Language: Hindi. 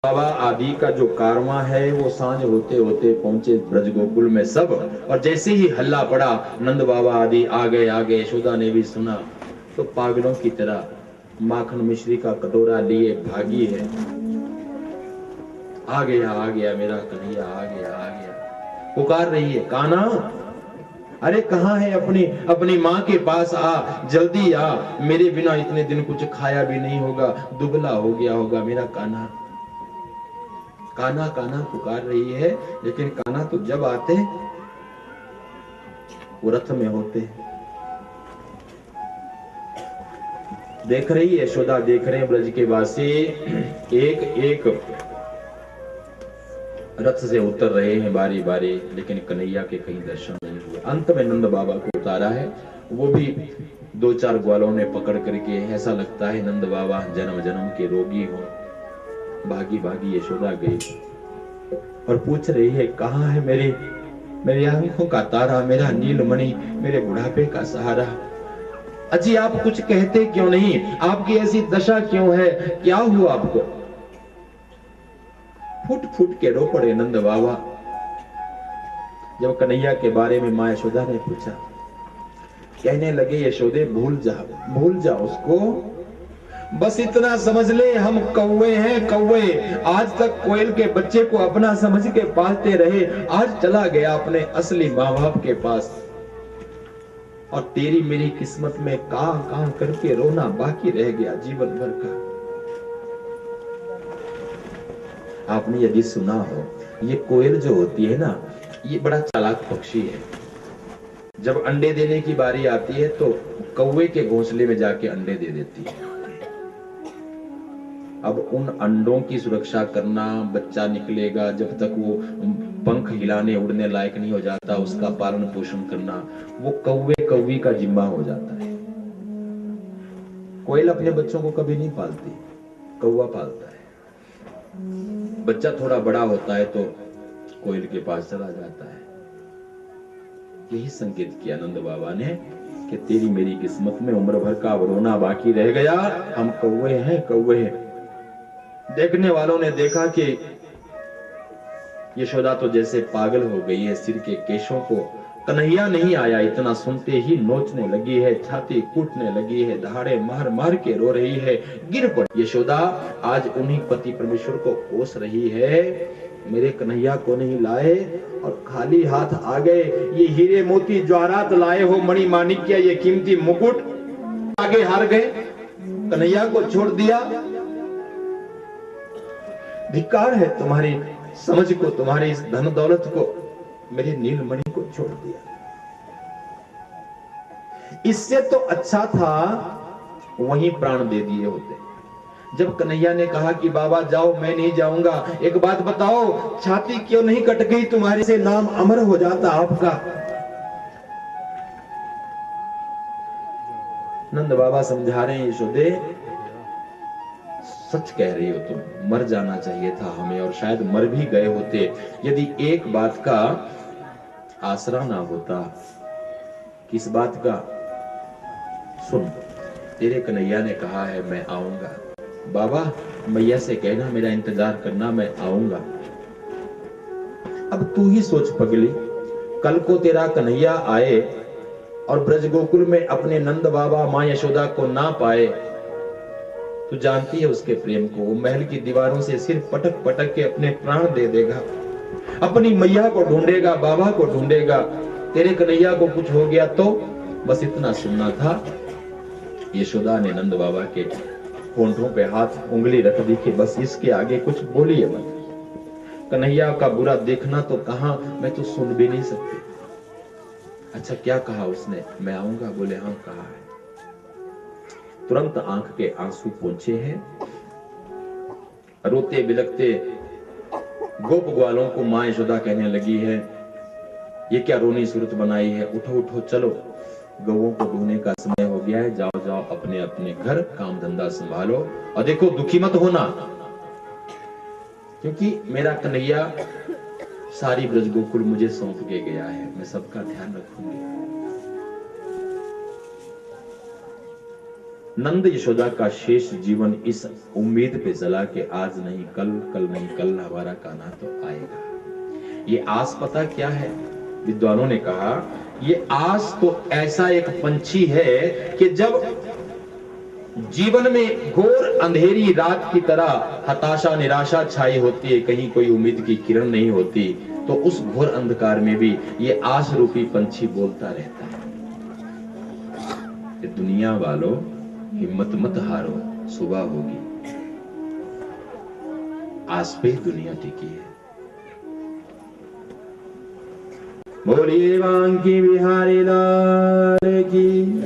बाबा आदि का जो कारवां है वो सांझ होते होते पहुंचे ब्रज गोकुल में सब, और जैसे ही हल्ला पड़ा नंद बाबा आदि आ गए। यशोदा ने भी सुना तो पागलों की तरह माखन मिश्री का कटोरा लिए भागी है। आ गया मेरा कन्हैया, आ गया पुकार रही है, कान्हा अरे कहाँ है? अपनी माँ के पास आ, जल्दी आ, मेरे बिना इतने दिन कुछ खाया भी नहीं होगा, दुबला हो गया होगा मेरा कान्हा। कान्हा कान्हा पुकार रही है, लेकिन कान्हा तो जब आते वो रथ में होते। देख रही है यशोदा, देख रहे हैं ब्रज के वासी, एक एक रथ से उतर रहे हैं बारी बारी, लेकिन कन्हैया के कहीं दर्शन नहीं हुए। अंत में नंद बाबा को उतारा है, वो भी दो चार ग्वालों ने पकड़ करके। ऐसा लगता है नंद बाबा जन्म जन्म के रोगी हो। भागी भागी यशोदा गई और पूछ रही है, कहाँ है मेरी आंखों का तारा, मेरा नीलमणि, मेरे बुढ़ापे का सहारा? अजी आप कुछ कहते क्यों नहीं? आपकी ऐसी दशा क्यों है? क्या हुआ आपको? फुट फुट के रो पड़े नंद बाबा। जब कन्हैया के बारे में मां यशोदा ने पूछा, कहने लगे, यशोदे भूल जा उसको, बस इतना समझ ले हम कौवे हैं, कौवे। आज तक कोयल के बच्चे को अपना समझ के पालते रहे, आज चला गया अपने असली माँ बाप के पास, और तेरी मेरी किस्मत में कां कां करके रोना बाकी रह गया जीवन भर का। आपने यदि सुना हो, ये कोयल जो होती है ना, ये बड़ा चालाक पक्षी है। जब अंडे देने की बारी आती है तो कौवे के घोंसले में जाके अंडे दे देती है। अब उन अंडों की सुरक्षा करना, बच्चा निकलेगा जब तक वो पंख हिलाने उड़ने लायक नहीं हो जाता, उसका पालन पोषण करना, वो कौवे कौवी का जिम्मा हो जाता है। कोयल अपने बच्चों को कभी नहीं पालती, कौवा पालता है। बच्चा थोड़ा बड़ा होता है तो कोयल के पास चला जाता है। यही संकेत किया नंद बाबा ने कि तेरी मेरी किस्मत में उम्र भर का रोना बाकी रह गया, हम कौवे हैं, कौवे हैं। देखने वालों ने देखा कि यशोदा तो जैसे पागल हो गई है, सिर के केशों को कन्हैया नहीं आया इतना सुनते ही नोचने लगी है, छाती कूटने लगी है, दहाड़े मार मार के रो रही है, गिर पड़ी। यशोदा आज उन्हीं पति परमेश्वर को कोस रही है, मेरे कन्हैया को नहीं लाए और खाली हाथ आ गए। ये हीरे मोती जवाहरात लाए हो, मणि माणिक्य, ये कीमती मुकुट, आगे हार गए, कन्हैया को छोड़ दिया। धिक्कार है तुम्हारी समझ को, तुम्हारी इस धन दौलत को, मेरे नीलमणि को छोड़ दिया। इससे तो अच्छा था वहीं प्राण दे दिए होते। जब कन्हैया ने कहा कि बाबा जाओ, मैं नहीं जाऊंगा, एक बात बताओ, छाती क्यों नहीं कट गई तुम्हारे से, नाम अमर हो जाता आपका। नंद बाबा समझा रहे हैं, यशोदे सच कह रही हो तुम, मर जाना चाहिए था हमें, और शायद मर भी गए होते यदि एक बात का आसरा ना होता। किस बात का? सुन, तेरे कन्हैया ने कहा है मैं आऊंगा, बाबा मैया से कहना मेरा इंतजार करना, मैं आऊंगा। अब तू ही सोच पगली, कल को तेरा कन्हैया आए और ब्रज गोकुल में अपने नंद बाबा मां यशोदा को ना पाए, तू जानती है उसके प्रेम को, वो महल की दीवारों से सिर पटक पटक के अपने प्राण दे देगा, अपनी मैया को ढूंढेगा, बाबा को ढूंढेगा। तेरे कन्हैया को कुछ हो गया तो बस इतना सुनना था। यशोदा ने नंद बाबा के होंठों पे हाथ उंगली रख दी कि बस इसके आगे कुछ बोलिए मत, कन्हैया का बुरा देखना तो कहां, मैं तो सुन भी नहीं सकती। अच्छा क्या कहा उसने? मैं आऊंगा। बोले हाँ कहा है। तुरंत आंख के आंसू पोंछे हैं, रोते बिलखते गोप ग्वालों को मां यशोदा कहने लगी है, ये क्या रोनी सूरत बनाई है, उठो उठो चलो, गौओं को धोने का समय हो गया है, जाओ जाओ अपने अपने घर काम धंधा संभालो, और देखो दुखी मत होना, क्योंकि मेरा कन्हैया सारी ब्रज गोकुल मुझे सौंप के गया है, मैं सबका ध्यान रखूंगी। नंद यशोदा का शेष जीवन इस उम्मीद पे चला कि आज नहीं कल, कल नहीं कल हमारा कान्हा तो आएगा। ये आस पता क्या है? विद्वानों ने कहा ये आस तो ऐसा एक पंछी है कि जब जीवन में घोर अंधेरी रात की तरह हताशा निराशा छाई होती है, कहीं कोई उम्मीद की किरण नहीं होती, तो उस घोर अंधकार में भी ये आस रूपी पंछी बोलता रहता है कि दुनिया वालों हिम्मत मत हारो, सुबह होगी। आस पे दुनिया टिकी है। बोलिए बांकी बिहारी लाल की।